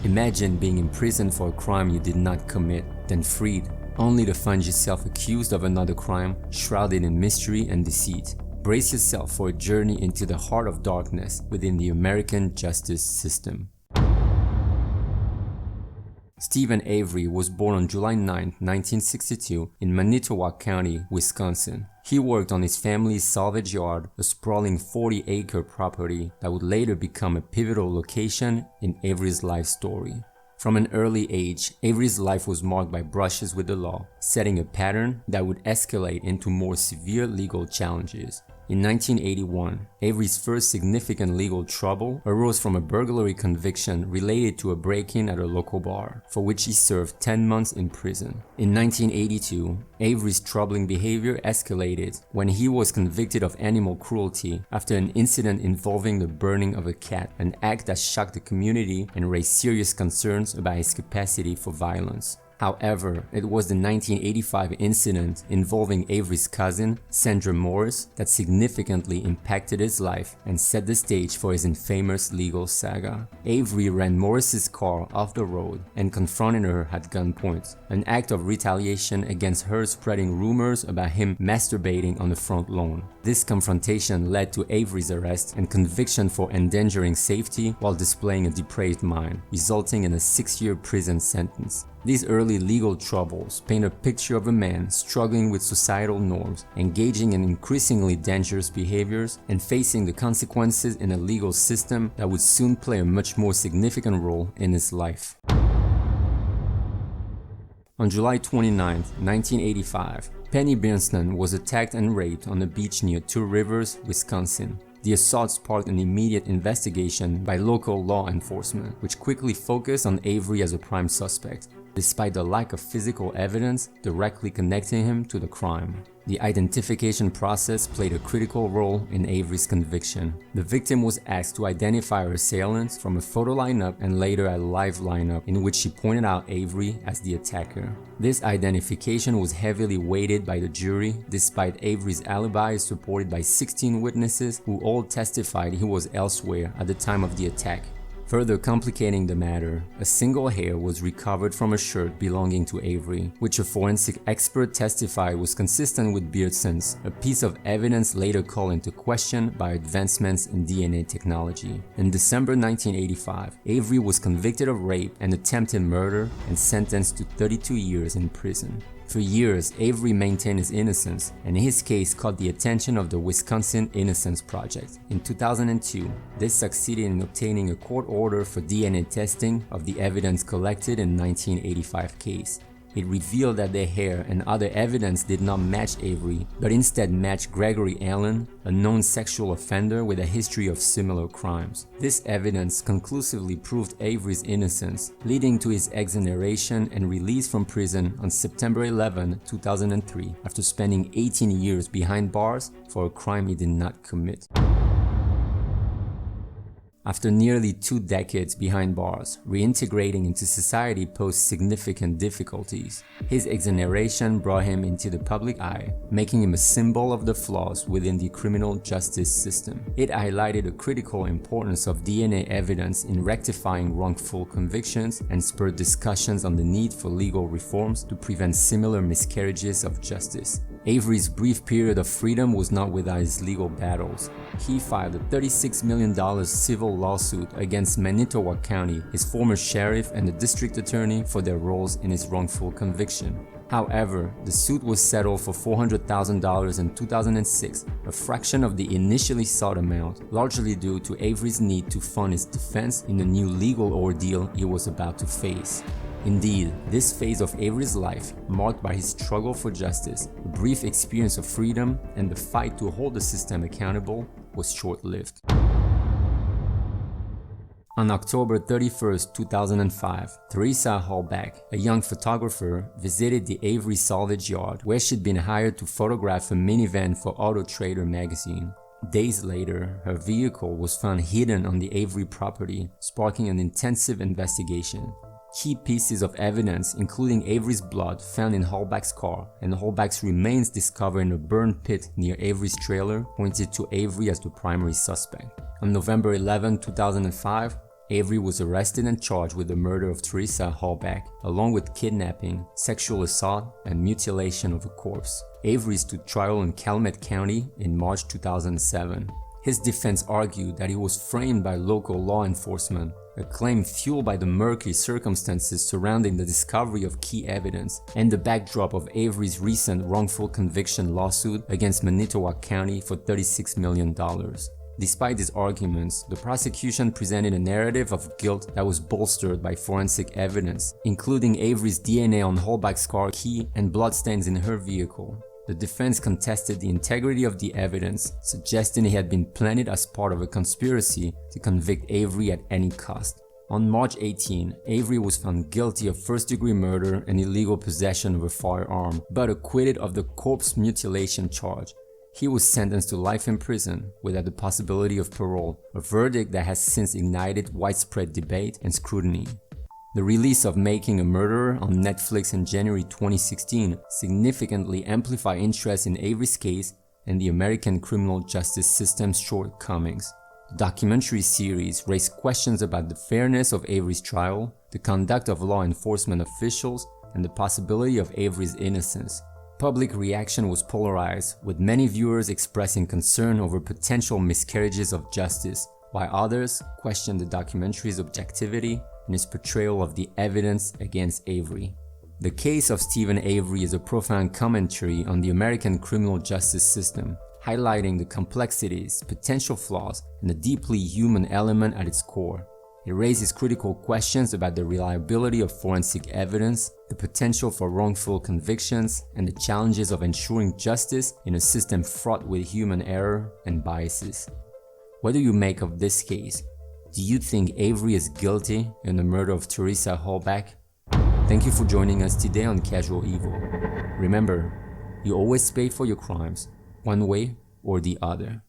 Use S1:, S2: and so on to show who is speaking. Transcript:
S1: Imagine being imprisoned for a crime you did not commit, then freed, only to find yourself accused of another crime, shrouded in mystery and deceit. Brace yourself for a journey into the heart of darkness within the American justice system. Steven Avery was born on July 9, 1962 in Manitowoc County, Wisconsin. He worked on his family's salvage yard, a sprawling 40-acre property that would later become a pivotal location in Avery's life story. From an early age, Avery's life was marked by brushes with the law, setting a pattern that would escalate into more severe legal challenges. In 1981, Avery's first significant legal trouble arose from a burglary conviction related to a break-in at a local bar, for which he served 10 months in prison. In 1982, Avery's troubling behavior escalated when he was convicted of animal cruelty after an incident involving the burning of a cat, an act that shocked the community and raised serious concerns about his capacity for violence. However, it was the 1985 incident involving Avery's cousin, Sandra Morris, that significantly impacted his life and set the stage for his infamous legal saga. Avery ran Morris's car off the road and confronted her at gunpoint, an act of retaliation against her spreading rumors about him masturbating on the front lawn. This confrontation led to Avery's arrest and conviction for endangering safety while displaying a depraved mind, resulting in a 6-year prison sentence. These early legal troubles paint a picture of a man struggling with societal norms, engaging in increasingly dangerous behaviors, and facing the consequences in a legal system that would soon play a much more significant role in his life. On July 29, 1985, Penny Bernstein was attacked and raped on a beach near Two Rivers, Wisconsin. The assault sparked an immediate investigation by local law enforcement, which quickly focused on Avery as a prime suspect, despite the lack of physical evidence directly connecting him to the crime. The identification process played a critical role in Avery's conviction. The victim was asked to identify her assailants from a photo lineup and later a live lineup in which she pointed out Avery as the attacker. This identification was heavily weighted by the jury, despite Avery's alibi supported by 16 witnesses who all testified he was elsewhere at the time of the attack. Further complicating the matter, a single hair was recovered from a shirt belonging to Avery, which a forensic expert testified was consistent with Bernstein's, a piece of evidence later called into question by advancements in DNA technology. In December 1985, Avery was convicted of rape and attempted murder and sentenced to 32 years in prison. For years, Avery maintained his innocence, and his case caught the attention of the Wisconsin Innocence Project. In 2002, this succeeded in obtaining a court order for DNA testing of the evidence collected in the 1985 case. It revealed that the hair and other evidence did not match Avery, but instead matched Gregory Allen, a known sexual offender with a history of similar crimes. This evidence conclusively proved Avery's innocence, leading to his exoneration and release from prison on September 11, 2003, after spending 18 years behind bars for a crime he did not commit. After nearly 2 decades behind bars, reintegrating into society posed significant difficulties. His exoneration brought him into the public eye, making him a symbol of the flaws within the criminal justice system. It highlighted the critical importance of DNA evidence in rectifying wrongful convictions and spurred discussions on the need for legal reforms to prevent similar miscarriages of justice. Avery's brief period of freedom was not without his legal battles. He filed a $36 million civil lawsuit against Manitowoc County, his former sheriff and the district attorney for their roles in his wrongful conviction. However, the suit was settled for $400,000 in 2006, a fraction of the initially sought amount, largely due to Avery's need to fund his defense in the new legal ordeal he was about to face. Indeed, this phase of Avery's life, marked by his struggle for justice, a brief experience of freedom, and the fight to hold the system accountable, was short-lived. On October 31, 2005, Teresa Halbach, a young photographer, visited the Avery salvage yard where she'd been hired to photograph a minivan for Auto Trader magazine. Days later, her vehicle was found hidden on the Avery property, sparking an intensive investigation. Key pieces of evidence, including Avery's blood found in Halbach's car and Halbach's remains discovered in a burned pit near Avery's trailer, pointed to Avery as the primary suspect. On November 11, 2005, Avery was arrested and charged with the murder of Teresa Halbach, along with kidnapping, sexual assault, and mutilation of a corpse. Avery stood trial in Calumet County in March 2007. His defense argued that he was framed by local law enforcement, a claim fueled by the murky circumstances surrounding the discovery of key evidence and the backdrop of Avery's recent wrongful conviction lawsuit against Manitowoc County for $36 million. Despite these arguments, the prosecution presented a narrative of guilt that was bolstered by forensic evidence, including Avery's DNA on Halbach's car key and bloodstains in her vehicle. The defense contested the integrity of the evidence, suggesting it had been planned as part of a conspiracy to convict Avery at any cost. On March 18, Avery was found guilty of first-degree murder and illegal possession of a firearm, but acquitted of the corpse mutilation charge. He was sentenced to life in prison without the possibility of parole, a verdict that has since ignited widespread debate and scrutiny. The release of Making a Murderer on Netflix in January 2016 significantly amplified interest in Avery's case and the American criminal justice system's shortcomings. The documentary series raised questions about the fairness of Avery's trial, the conduct of law enforcement officials, and the possibility of Avery's innocence. Public reaction was polarized, with many viewers expressing concern over potential miscarriages of justice, while others questioned the documentary's objectivity and its portrayal of the evidence against Avery. The case of Steven Avery is a profound commentary on the American criminal justice system, highlighting the complexities, potential flaws, and the deeply human element at its core. It raises critical questions about the reliability of forensic evidence, the potential for wrongful convictions, and the challenges of ensuring justice in a system fraught with human error and biases. What do you make of this case? Do you think Avery is guilty in the murder of Teresa Halbach? Thank you for joining us today on Casual Evil. Remember, you always pay for your crimes, one way or the other.